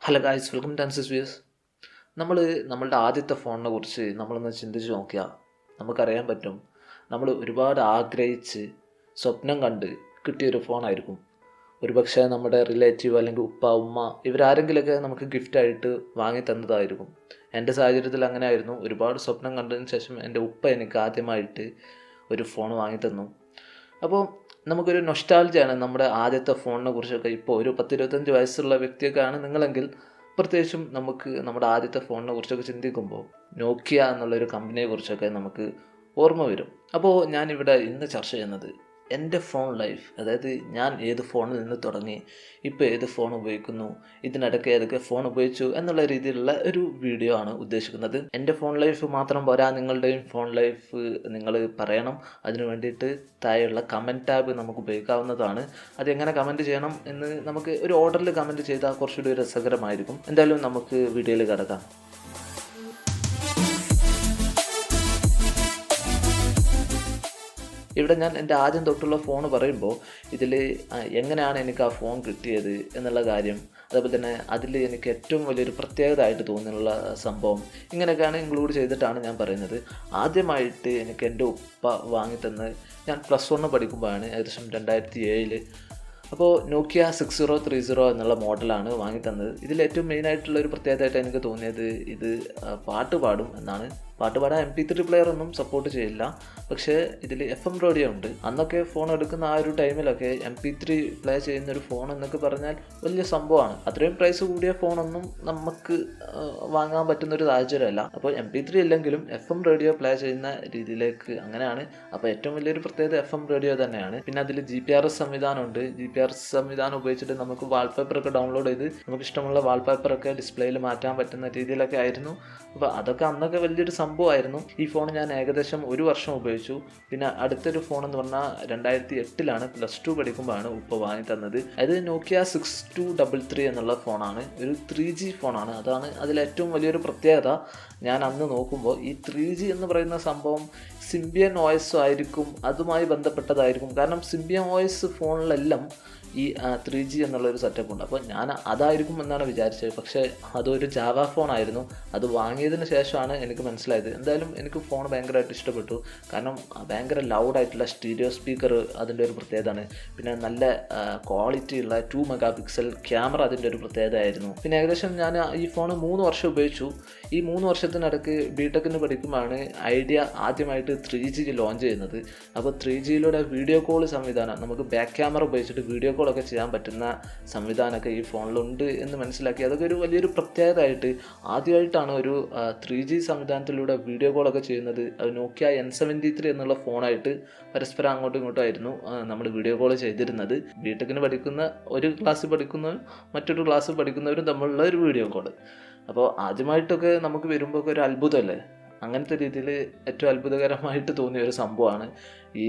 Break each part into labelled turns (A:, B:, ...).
A: Hello guys, welcome to AnzysViews. നമ്മളുടെ ആദ്യത്തെ ഫോണിനെ കുറിച്ച് നമ്മളൊന്ന് ചിന്തിച്ച് നോക്കിയാൽ നമുക്കറിയാൻ പറ്റും. നമ്മൾ ഒരുപാട് ആഗ്രഹിച്ച് സ്വപ്നം കണ്ട് കിട്ടിയൊരു ഫോണായിരിക്കും. ഒരുപക്ഷെ നമ്മുടെ റിലേറ്റീവ് അല്ലെങ്കിൽ ഉപ്പ ഉമ്മ ഇവരാരെങ്കിലുമൊക്കെ നമുക്ക് ഗിഫ്റ്റായിട്ട് വാങ്ങി തന്നതായിരിക്കും. എൻ്റെ സാഹചര്യത്തിൽ അങ്ങനെ ആയിരുന്നു. ഒരുപാട് സ്വപ്നം കണ്ടതിന് ശേഷം എൻ്റെ ഉപ്പ എനിക്ക് ആദ്യമായിട്ട് ഒരു ഫോൺ വാങ്ങി തന്നു. അപ്പോൾ നമുക്കൊരു നൊസ്റ്റാൾജിയാണ് നമ്മുടെ ആദ്യത്തെ ഫോണിനെ കുറിച്ചൊക്കെ. ഇപ്പോൾ ഒരു 10-25 വയസ്സുള്ള വ്യക്തിയൊക്കെയാണ് നിങ്ങളെങ്കിൽ പ്രത്യേകിച്ചും നമുക്ക് നമ്മുടെ ആദ്യത്തെ ഫോണിനെ കുറിച്ചൊക്കെ ചിന്തിക്കുമ്പോൾ നോക്കിയ എന്നുള്ളൊരു കമ്പനിയെ കുറിച്ചൊക്കെ നമുക്ക് ഓർമ്മ വരും. അപ്പോൾ ഞാനിവിടെ ഇന്ന് ചർച്ച ചെയ്യുന്നത് എൻ്റെ ഫോൺ ലൈഫ്, അതായത് ഞാൻ ഏത് ഫോണിൽ നിന്ന് തുടങ്ങി, ഇപ്പോൾ ഏത് ഫോൺ ഉപയോഗിക്കുന്നു, ഇതിനിടയ്ക്ക് ഏതൊക്കെ ഫോൺ ഉപയോഗിച്ചു എന്നുള്ള രീതിയിലുള്ള ഒരു വീഡിയോ ആണ് ഉദ്ദേശിക്കുന്നത്. എൻ്റെ ഫോൺ ലൈഫ് മാത്രം പോരാ, നിങ്ങളുടെയും ഫോൺ ലൈഫ് നിങ്ങൾ പറയണം. അതിനു വേണ്ടിയിട്ട് താഴെയുള്ള കമൻറ്റ് ടാബ് നമുക്ക് ഉപയോഗിക്കാവുന്നതാണ്. അതെങ്ങനെ കമൻറ്റ് ചെയ്യണം എന്ന് നമുക്ക് ഒരു ഓർഡറിൽ കമൻറ്റ് ചെയ്താൽ കുറച്ചുകൂടി രസകരമായിരിക്കും. എന്തായാലും നമുക്ക് വീഡിയോയിൽ കിടക്കാം. ഇവിടെ ഞാൻ എൻ്റെ ആദ്യം തൊട്ടുള്ള ഫോൺ പറയുമ്പോൾ ഇതിൽ എങ്ങനെയാണ് എനിക്ക് ആ ഫോൺ കിട്ടിയത് എന്നുള്ള കാര്യം, അതേപോലെ തന്നെ അതിൽ എനിക്ക് ഏറ്റവും വലിയൊരു പ്രത്യേകത ആയിട്ട് തോന്നിയുള്ള സംഭവം, ഇങ്ങനെയൊക്കെയാണ് ഇൻക്ലൂഡ് ചെയ്തിട്ടാണ് ഞാൻ പറയുന്നത്. ആദ്യമായിട്ട് എനിക്ക് എൻ്റെ ഉപ്പ വാങ്ങിത്തന്ന് ഞാൻ +1 പഠിക്കുമ്പോഴാണ്, ഏകദേശം 2007. അപ്പോൾ നോക്കിയ 6030 എന്നുള്ള മോഡലാണ് വാങ്ങിത്തന്നത്. ഇതിൽ ഏറ്റവും മെയിനായിട്ടുള്ളൊരു പ്രത്യേകതയായിട്ട് എനിക്ക് തോന്നിയത് ഇത് പാട്ട് പാടും എന്നാണ്. പാട്ട് പാടാൻ MP3 പ്ലെയർ ഒന്നും സപ്പോർട്ട് ചെയ്യില്ല, പക്ഷേ ഇതിൽ FM റേഡിയോ ഉണ്ട്. അന്നൊക്കെ ഫോൺ എടുക്കുന്ന ആ ഒരു ടൈമിലൊക്കെ MP3 പ്ലേ ചെയ്യുന്നൊരു ഫോൺ എന്നൊക്കെ പറഞ്ഞാൽ വലിയ സംഭവമാണ്. അത്രയും പ്രൈസ് കൂടിയ ഫോണൊന്നും നമുക്ക് വാങ്ങാൻ പറ്റുന്നൊരു സാഹചര്യമല്ല. അപ്പോൾ MP3 ഇല്ലെങ്കിലും FM റേഡിയോ പ്ലേ ചെയ്യുന്ന രീതിയിലേക്ക് അങ്ങനെയാണ്. അപ്പോൾ ഏറ്റവും വലിയൊരു പ്രത്യേകത FM റേഡിയോ തന്നെയാണ്. പിന്നെ അതിൽ GPRS സംവിധാനമുണ്ട്. GPRS സംവിധാനം ഉപയോഗിച്ചിട്ട് നമുക്ക് വാൾപേപ്പറൊക്കെ ഡൗൺലോഡ് ചെയ്ത് നമുക്ക് ഇഷ്ടമുള്ള വാൾപേപ്പറൊക്കെ ഡിസ്പ്ലേയിൽ മാറ്റാൻ പറ്റുന്ന രീതിയിലൊക്കെ ആയിരുന്നു. അപ്പോൾ അതൊക്കെ അന്നൊക്കെ വലിയൊരു സംഭവമായിരുന്നു. ഈ ഫോൺ ഞാൻ ഏകദേശം 1 വർഷം ഉപയോഗിച്ചു. പിന്നെ അടുത്തൊരു ഫോൺ എന്ന് പറഞ്ഞാൽ 2008 +2 പഠിക്കുമ്പോഴാണ് ഉപ്പ വാങ്ങി തന്നത്. അത് നോക്കിയ 6233 എന്നുള്ള ഫോണാണ്. ഒരു 3G ഫോണാണ്. അതാണ് അതിലേറ്റവും വലിയൊരു പ്രത്യേകത. ഞാൻ അന്ന് നോക്കുമ്പോൾ ഈ 3G എന്ന് പറയുന്ന സംഭവം സിംബിയൻ OS ആയിരിക്കും, അതുമായി ബന്ധപ്പെട്ടതായിരിക്കും. കാരണം സിംബിയൻ OS ഫോണിലെല്ലാം ഈ 3G എന്നുള്ളൊരു സെറ്റപ്പ് ഉണ്ട്. അപ്പോൾ ഞാൻ അതായിരിക്കും എന്നാണ് വിചാരിച്ചത്. പക്ഷേ അതൊരു ജാവ ഫോണായിരുന്നു. അത് വാങ്ങിയതിന് ശേഷമാണ് എനിക്ക് മനസ്സിലായത്. എന്തായാലും എനിക്ക് ഫോൺ ഭയങ്കരമായിട്ട് ഇഷ്ടപ്പെട്ടു. കാരണം ഭയങ്കര ലൗഡായിട്ടുള്ള സ്റ്റീരിയോ സ്പീക്കർ അതിൻ്റെ ഒരു പ്രത്യേകതയാണ്. പിന്നെ നല്ല ക്വാളിറ്റിയുള്ള 2 MP ക്യാമറ അതിൻ്റെ ഒരു പ്രത്യേകതയായിരുന്നു. പിന്നെ ഏകദേശം ഞാൻ ഈ ഫോൺ 3 വർഷം ഉപയോഗിച്ചു. ഈ 3 വർഷത്തിനിടയ്ക്ക് BTechന് പഠിക്കുമ്പോഴാണ് ഐഡിയ ആദ്യമായിട്ട് 3G ലോഞ്ച് ചെയ്യുന്നത്. അപ്പോൾ 3Gയിലൂടെ വീഡിയോ കോൾ സംവിധാനം, നമുക്ക് ബാക്ക് ക്യാമറ ഉപയോഗിച്ചിട്ട് വീഡിയോ കോളൊക്കെ ചെയ്യാൻ പറ്റുന്ന സംവിധാനമൊക്കെ ഈ ഫോണിലുണ്ട് എന്ന് മനസ്സിലാക്കി. അതൊക്കെ ഒരു വലിയൊരു പ്രത്യേകതയായിട്ട്, ആദ്യമായിട്ടാണ് ഒരു 3G സംവിധാനത്തിലൂടെ വീഡിയോ കോളൊക്കെ ചെയ്യുന്നത്. അത് നോക്കിയ N73 എന്നുള്ള ഫോണായിട്ട് പരസ്പരം അങ്ങോട്ടും ഇങ്ങോട്ടും ആയിരുന്നു നമ്മൾ വീഡിയോ കോൾ ചെയ്തിരുന്നത്. BTechന് പഠിക്കുന്ന ഒരു ക്ലാസ്സിൽ പഠിക്കുന്നവരും മറ്റൊരു ക്ലാസ്സിൽ പഠിക്കുന്നവരും തമ്മിലുള്ള ഒരു വീഡിയോ കോൾ. അപ്പോൾ ആദ്യമായിട്ടൊക്കെ നമുക്ക് വരുമ്പോൾ ഒരു അത്ഭുതമല്ലേ. അങ്ങനത്തെ രീതിയിൽ ഏറ്റവും അത്ഭുതകരമായിട്ട് തോന്നിയ ഒരു സംഭവമാണ് ഈ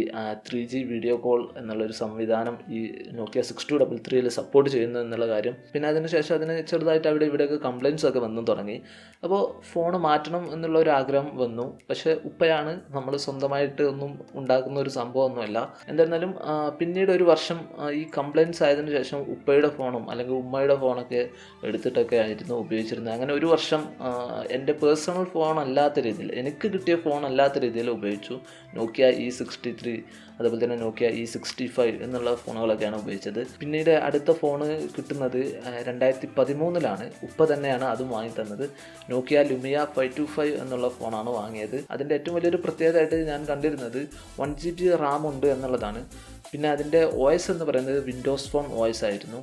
A: 3G വീഡിയോ കോൾ എന്നുള്ളൊരു സംവിധാനം ഈ നോക്കിയ 6233 സപ്പോർട്ട് ചെയ്യുന്നു എന്നുള്ള കാര്യം. പിന്നെ അതിനുശേഷം അതിന് ചെറുതായിട്ട് അവിടെ ഇവിടെയൊക്കെ കംപ്ലയിൻറ്റ്സ് ഒക്കെ വന്നു തുടങ്ങി. അപ്പോൾ ഫോൺ മാറ്റണം എന്നുള്ള ഒരു ആഗ്രഹം വന്നു. പക്ഷേ ഉപ്പയാണ്, നമ്മൾ സ്വന്തമായിട്ട് ഒന്നും ഉണ്ടാക്കുന്ന ഒരു സംഭവമൊന്നുമല്ല. എന്തായിരുന്നാലും പിന്നീട് ഒരു വർഷം ഈ കംപ്ലയിൻറ്റ്സ് ആയതിനു ശേഷം ഉപ്പയുടെ ഫോണും അല്ലെങ്കിൽ ഉമ്മയുടെ ഫോണൊക്കെ എടുത്തിട്ടൊക്കെ ആയിരുന്നു ഉപയോഗിച്ചിരുന്നത്. അങ്ങനെ ഒരു വർഷം എൻ്റെ പേഴ്സണൽ ഫോൺ അല്ലാത്ത രീതിയിൽ, എനിക്ക് കിട്ടിയ ഫോൺ അല്ലാത്ത രീതിയിൽ ഉപയോഗിച്ചു. നോക്കിയ E63, അതുപോലെ തന്നെ നോക്കിയ E65 എന്നുള്ള ഫോണുകളൊക്കെയാണ് ഉപയോഗിച്ചത്. പിന്നീട് അടുത്ത ഫോണ് കിട്ടുന്നത് 2013 ഉപ്പ തന്നെയാണ് അതും വാങ്ങി തന്നത്. നോക്കിയ ലുമിയ 525 എന്നുള്ള ഫോണാണ് വാങ്ങിയത്. അതിൻ്റെ ഏറ്റവും വലിയൊരു പ്രത്യേകതയായിട്ട് ഞാൻ കണ്ടിരുന്നത് 1GB RAM ഉണ്ട് എന്നുള്ളതാണ്. പിന്നെ അതിൻ്റെ OS എന്ന് പറയുന്നത് വിൻഡോസ് ഫോൺ OS ആയിരുന്നു.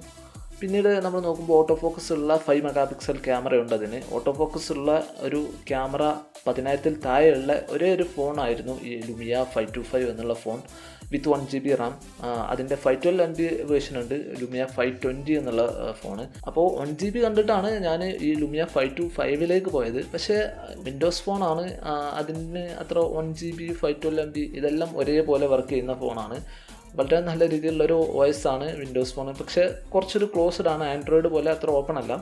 A: പിന്നീട് നമ്മൾ നോക്കുമ്പോൾ ഓട്ടോ ഫോക്കസ് ഉള്ള 5 MP ക്യാമറയുണ്ട്. അതിന് ഓട്ടോ ഫോക്കസ് ഉള്ള ഒരു ക്യാമറ 10,000 താഴെയുള്ള ഒരേ ഒരു ഫോണായിരുന്നു ഈ ലുമിയ 525 എന്നുള്ള ഫോൺ വിത്ത് 1GB RAM. അതിൻ്റെ 512MB വേർഷൻ ഉണ്ട്, ലുമിയ 520 എന്നുള്ള ഫോണ്. അപ്പോൾ 1GB കണ്ടിട്ടാണ് ഞാൻ ഈ ലുമിയ 525 പോയത്. പക്ഷേ വിൻഡോസ് ഫോണാണ്, അതിന് അത്ര 1GB 512MB ഇതെല്ലാം ഒരേപോലെ വർക്ക് ചെയ്യുന്ന ഫോണാണ്. വളരെ നല്ല രീതിയിലുള്ളൊരു OS ആണ് വിൻഡോസ് ഫോൺ. പക്ഷേ കുറച്ചൊരു ക്ലോസ്ഡ് ആണ്, ആൻഡ്രോയിഡ് പോലെ അത്ര ഓപ്പൺ അല്ല.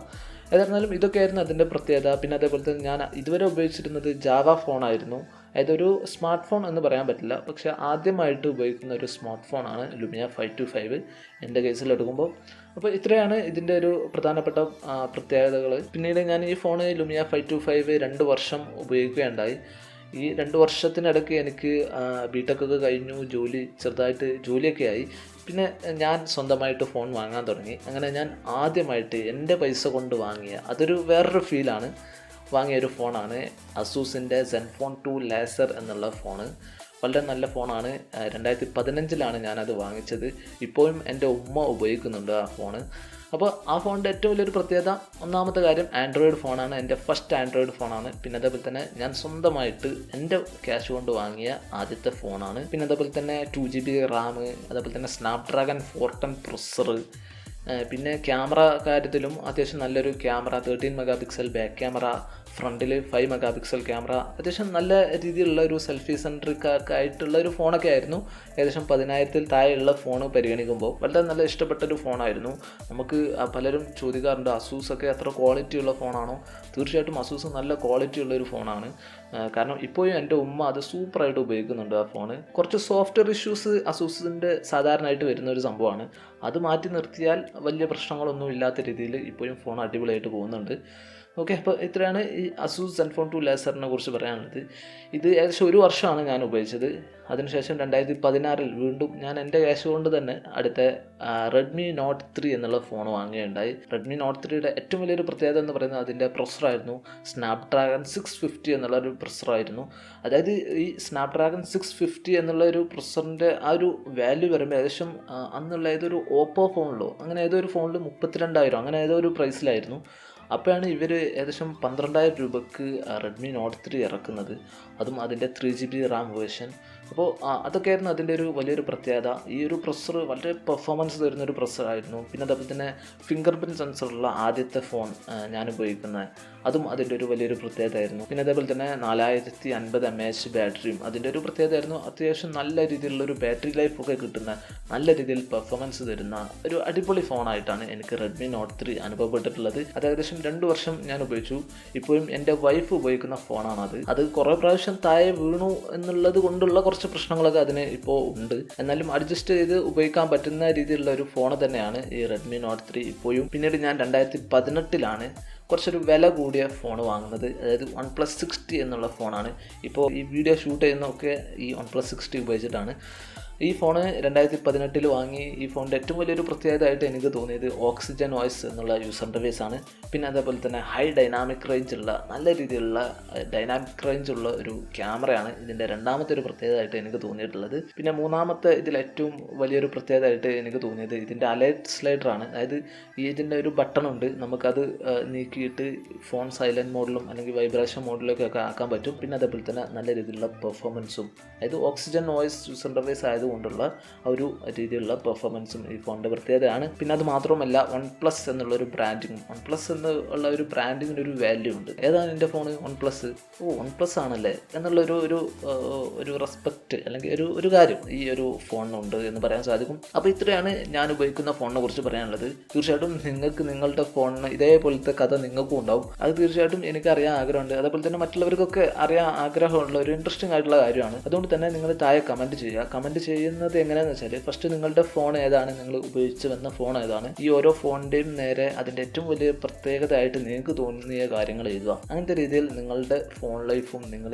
A: ഏതായിരുന്നാലും ഇതൊക്കെയായിരുന്നു അതിൻ്റെ പ്രത്യേകത. പിന്നെ അതേപോലെ തന്നെ ഞാൻ ഇതുവരെ ഉപയോഗിച്ചിരുന്നത് ജാവ ഫോണായിരുന്നു. അതായത് ഒരു സ്മാർട്ട് ഫോൺ എന്ന് പറയാൻ പറ്റില്ല, പക്ഷേ ആദ്യമായിട്ട് ഉപയോഗിക്കുന്ന ഒരു സ്മാർട്ട് ഫോണാണ് ലുമിയ 525 എൻ്റെ കേസിലെടുക്കുമ്പോൾ. അപ്പോൾ ഇത്രയാണ് ഇതിൻ്റെ ഒരു പ്രധാനപ്പെട്ട പ്രത്യേകതകൾ. പിന്നീട് ഞാൻ ഈ ഫോൺ ലുമിയ 525 2 വർഷം ഉപയോഗിക്കുകയുണ്ടായി. ഈ 2 വർഷത്തിനിടയ്ക്ക് എനിക്ക് ബിടെക് ഒക്കെ കഴിഞ്ഞു, ചെറുതായിട്ട് ജോലിയൊക്കെ ആയി. പിന്നെ ഞാൻ സ്വന്തമായിട്ട് ഫോൺ വാങ്ങാൻ തുടങ്ങി. അങ്ങനെ ഞാൻ ആദ്യമായിട്ട് എൻ്റെ പൈസ കൊണ്ട് വാങ്ങിയ അതൊരു വേറൊരു ഫീലാണ് വാങ്ങിയൊരു ഫോണാണ് അസൂസിൻ്റെ സെൻഫോൺ 2 ലേസർ എന്നുള്ള ഫോണ്. വളരെ നല്ല ഫോണാണ്. 2015 ഞാനത് വാങ്ങിച്ചത്. ഇപ്പോഴും എൻ്റെ ഉമ്മ ഉപയോഗിക്കുന്നുണ്ട് ആ ഫോണ്. അപ്പോൾ ആ ഫോണിൻ്റെ ഏറ്റവും വലിയൊരു പ്രത്യേകത, ഒന്നാമത്തെ കാര്യം ആൻഡ്രോയിഡ് ഫോണാണ്. എൻ്റെ ഫസ്റ്റ് ആൻഡ്രോയിഡ് ഫോണാണ്. പിന്നെ അതേപോലെ തന്നെ ഞാൻ സ്വന്തമായിട്ട് എൻ്റെ ക്യാഷ് കൊണ്ട് വാങ്ങിയ ആദ്യത്തെ ഫോണാണ്. പിന്നെ അതേപോലെ തന്നെ 2GB റാം, അതേപോലെ തന്നെ സ്നാപ്ഡ്രാഗൺ 410 പ്രൊസസ്സർ. പിന്നെ ക്യാമറ കാര്യത്തിലും അത്യാവശ്യം നല്ലൊരു camera, 13 mega pixel back camera, ഫ്രണ്ടിൽ 5 മെഗാ പിക്സൽ ക്യാമറ. അത്യാവശ്യം നല്ല രീതിയിലുള്ള ഒരു സെൽഫി സെൻട്രിക് ആയിട്ടുള്ള ഒരു ഫോണൊക്കെ ആയിരുന്നു. ഏകദേശം 10,000-ൽ താഴെയുള്ള ഫോൺ പരിഗണിക്കുമ്പോൾ വളരെ നല്ല ഇഷ്ടപ്പെട്ടൊരു ഫോണായിരുന്നു. നമുക്ക് പലരും ചോദിക്കാറുണ്ട്, അസൂസൊക്കെ അത്ര ക്വാളിറ്റി ഉള്ള ഫോണാണോ? തീർച്ചയായിട്ടും അസൂസ് നല്ല ക്വാളിറ്റി ഉള്ളൊരു ഫോണാണ്. കാരണം ഇപ്പോഴും എൻ്റെ ഉമ്മ അത് സൂപ്പറായിട്ട് ഉപയോഗിക്കുന്നുണ്ട് ആ ഫോണ്. കുറച്ച് സോഫ്റ്റ്വെയർ ഇഷ്യൂസ് അസൂസിൻ്റെ സാധാരണയായിട്ട് വരുന്ന ഒരു സംഭവമാണ്. അത് മാറ്റി നിർത്തിയാൽ വലിയ പ്രശ്നങ്ങളൊന്നും ഇല്ലാത്ത രീതിയിൽ ഇപ്പോഴും ഫോൺ അടിപൊളിയായിട്ട് പോകുന്നുണ്ട്. ഓക്കെ, അപ്പോൾ ഇത്രയാണ് ഈ അസൂസ് സെൻഫോൺ 2 ലേസറിനെ കുറിച്ച് പറയാനുള്ളത്. ഇത് ഏകദേശം 1 വർഷമാണ് ഞാൻ ഉപയോഗിച്ചത്. അതിനുശേഷം 2016 വീണ്ടും ഞാൻ എൻ്റെ ക്യാഷ് കൊണ്ട് തന്നെ അടുത്ത റെഡ്മി നോട്ട് 3 എന്നുള്ള ഫോൺ വാങ്ങുകയുണ്ടായി. റെഡ്മി നോട്ട് 3യുടെ ഏറ്റവും വലിയൊരു പ്രത്യേകത എന്ന് പറയുന്നത് അതിൻ്റെ പ്രൊസസ്സറായിരുന്നു. സ്നാപ്ഡ്രാഗൺ 650 എന്നുള്ളൊരു പ്രൊസസ്സറായിരുന്നു. അതായത് ഈ സ്നാപ്ഡ്രാഗൺ 650 എന്നുള്ള ഒരു പ്രൊസസ്സറിൻ്റെ ആ ഒരു വാല്യൂ വരുമ്പോൾ ഏകദേശം അന്നുള്ള ഏതൊരു ഓപ്പോ ഫോണിലോ അങ്ങനെ ഏതോ ഒരു ഫോണിൽ 32,000 അങ്ങനെ ഏതോ ഒരു പ്രൈസിലായിരുന്നു. അപ്പോഴാണ് ഇവർ ഏകദേശം 12,000 രൂപയ്ക്ക് റെഡ്മി നോട്ട് 3 ഇറക്കുന്നത്, അതും അതിൻ്റെ 3GB റാം വേർഷൻ. അപ്പോൾ അതൊക്കെയായിരുന്നു അതിൻ്റെ ഒരു വലിയൊരു പ്രത്യേകത. ഈ ഒരു പ്രൊസസ്സർ വളരെ പെർഫോമൻസ് തരുന്നൊരു പ്രൊസസ്സറായിരുന്നു. പിന്നെ അതേപോലെ തന്നെ ഫിംഗർ പ്രിൻറ്റ് സെൻസറുള്ള ആദ്യത്തെ ഫോൺ ഞാൻ ഉപയോഗിക്കുന്നത്, അതും അതിൻ്റെ ഒരു വലിയൊരു പ്രത്യേകതയായിരുന്നു. പിന്നെ അതേപോലെ തന്നെ 4050 mAh ബാറ്ററിയും അതിൻ്റെ ഒരു പ്രത്യേകതയായിരുന്നു. അത്യാവശ്യം നല്ല രീതിയിലുള്ളൊരു ബാറ്ററി ലൈഫൊക്കെ കിട്ടുന്ന, നല്ല രീതിയിൽ പെർഫോമൻസ് തരുന്ന ഒരു അടിപൊളി ഫോണായിട്ടാണ് എനിക്ക് റെഡ്മി നോട്ട് 3 അനുഭവപ്പെട്ടിട്ടുള്ളത്. അത് ഏകദേശം 2 വർഷം ഞാൻ ഉപയോഗിച്ചു. ഇപ്പോഴും എൻ്റെ വൈഫ് ഉപയോഗിക്കുന്ന ഫോണാണത്. അത് കുറേ പ്രാവശ്യം താഴെ വീണു എന്നുള്ളത് കൊണ്ടുള്ള കുറച്ച് പ്രശ്നങ്ങളൊക്കെ അതിന് ഇപ്പോൾ ഉണ്ട്. എന്നാലും അഡ്ജസ്റ്റ് ചെയ്ത് ഉപയോഗിക്കാൻ പറ്റുന്ന രീതിയിലുള്ള ഒരു ഫോൺ തന്നെയാണ് ഈ റെഡ്മി നോട്ട് 3 ഇപ്പോഴും. പിന്നീട് ഞാൻ 2018 കുറച്ചൊരു വില കൂടിയ ഫോൺ വാങ്ങുന്നത്, അതായത് OnePlus 60 എന്നുള്ള ഫോണാണ്. ഇപ്പോൾ ഈ വീഡിയോ ഷൂട്ട് ചെയ്യുന്നതൊക്കെ ഈ OnePlus 60 ഉപയോഗിച്ചിട്ടാണ്. ഈ ഫോണ് 2018 വാങ്ങി. ഈ ഫോണിൻ്റെ ഏറ്റവും വലിയൊരു പ്രത്യേകതയായിട്ട് എനിക്ക് തോന്നിയത് ഓക്സിജൻ വോയിസ് എന്നുള്ള യൂസർ ഇൻ്റർഫേസ് ആണ്. പിന്നെ അതേപോലെ തന്നെ ഹൈ ഡൈനാമിക് റേഞ്ചുള്ള, നല്ല രീതിയിലുള്ള ഡൈനാമിക് റേഞ്ചുള്ള ഒരു ക്യാമറയാണ് ഇതിൻ്റെ രണ്ടാമത്തെ ഒരു പ്രത്യേകതയായിട്ട് എനിക്ക് തോന്നിയിട്ടുള്ളത്. പിന്നെ മൂന്നാമത്തെ ഇതിലേറ്റവും വലിയൊരു പ്രത്യേകതയായിട്ട് എനിക്ക് തോന്നിയത് ഇതിൻ്റെ അലേർട്ട് സ്ലൈഡറാണ്. അതായത് ഇതിൻ്റെ ഒരു ബട്ടണുണ്ട്, നമുക്കത് നീക്കിയിട്ട് ഫോൺ സൈലൻറ്റ് മോഡിലും അല്ലെങ്കിൽ വൈബ്രേഷൻ മോഡിലേക്കൊക്കെ ആക്കാൻ പറ്റും. പിന്നെ അതേപോലെ തന്നെ നല്ല രീതിയിലുള്ള പെർഫോമൻസും, അതായത് ഓക്സിജൻ വോയിസ് യൂസർ ഇൻ്റർഫേസ് ആയതുകൊണ്ടുള്ള ഒരു രീതിയിലുള്ള പെർഫോമൻസും ഈ ഫോണിൻ്റെ പ്രത്യേകതയാണ്. പിന്നെ അത് മാത്രമല്ല OnePlus എന്നുള്ളൊരു ബ്രാൻഡിങ്, OnePlus എന്നുള്ള ഒരു ബ്രാൻഡിങ്ങിന് ഒരു വാല്യൂ ഉണ്ട്. ഏതാണ് എൻ്റെ ഫോൺ? OnePlus. OnePlus ആണല്ലേ എന്നുള്ളൊരു ഒരു റെസ്പെക്റ്റ് അല്ലെങ്കിൽ ഒരു കാര്യം ഈ ഒരു ഫോണിനുണ്ട് എന്ന് പറയാൻ സാധിക്കും. അപ്പോൾ ഇത്രയാണ് ഞാൻ ഉപയോഗിക്കുന്ന ഫോണിനെ കുറിച്ച് പറയാനുള്ളത്. തീർച്ചയായിട്ടും നിങ്ങൾക്ക് നിങ്ങളുടെ ഫോണിന് ഇതേപോലത്തെ കഥ നിങ്ങൾക്കും ഉണ്ടാവും. അത് തീർച്ചയായിട്ടും എനിക്ക് അറിയാൻ ആഗ്രഹമുണ്ട്. അതേപോലെ തന്നെ മറ്റുള്ളവർക്കൊക്കെ അറിയാൻ ആഗ്രഹമുള്ള ഒരു ഇൻട്രസ്റ്റിംഗ് ആയിട്ടുള്ള കാര്യമാണ്. അതുകൊണ്ട് തന്നെ നിങ്ങൾ താഴെ കമൻറ്റ് ചെയ്യുക. കമൻറ്റ് ചെയ്യുന്നത് എങ്ങനെയാണെന്ന് വെച്ചാൽ, ഫസ്റ്റ് നിങ്ങളുടെ ഫോൺ ഏതാണ്, നിങ്ങൾ ഉപയോഗിച്ച് വന്ന ഫോൺ ഏതാണ്, ഈ ഓരോ ഫോണിൻ്റെയും നേരെ അതിൻ്റെ ഏറ്റവും വലിയ പ്രത്യേകതയായിട്ട് നിങ്ങൾക്ക് തോന്നിയ കാര്യങ്ങൾ എഴുതുക. അങ്ങനത്തെ രീതിയിൽ നിങ്ങളുടെ ഫോൺ ലൈഫും നിങ്ങൾ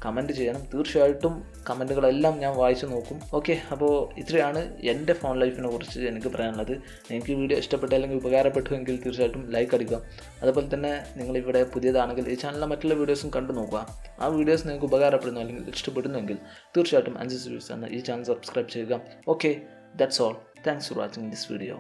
A: കമൻറ്റ് ചെയ്യണം. തീർച്ചയായിട്ടും കമൻറ്റുകളെല്ലാം ഞാൻ വായിച്ചു നോക്കും. ഓക്കെ, അപ്പോൾ ഇത്രയാണ് എൻ്റെ ഫോൺ ലൈഫിനെ കുറിച്ച് എനിക്ക് പറയാനുള്ളത്. നിങ്ങൾക്ക് ഈ വീഡിയോ ഇഷ്ടപ്പെട്ട അല്ലെങ്കിൽ ഉപകാരപ്പെട്ടുവെങ്കിൽ തീർച്ചയായിട്ടും ലൈക്ക് അടിക്കുക. അതുപോലെ തന്നെ നിങ്ങളിവിടെ പുതിയതാണെങ്കിൽ ഈ ചാനലിലെ മറ്റുള്ള വീഡിയോസും കണ്ടു നോക്കുക. ആ വീഡിയോസ് നിങ്ങൾക്ക് ഉപകാരപ്പെടുന്നു അല്ലെങ്കിൽ ഇഷ്ടപ്പെടുന്നുവെങ്കിൽ തീർച്ചയായിട്ടും AnzysViews എന്ന ഈ ചാനൽ സബ്സ്ക്രൈബ് ചെയ്യുക. Okay, that's all. Thanks for watching this video.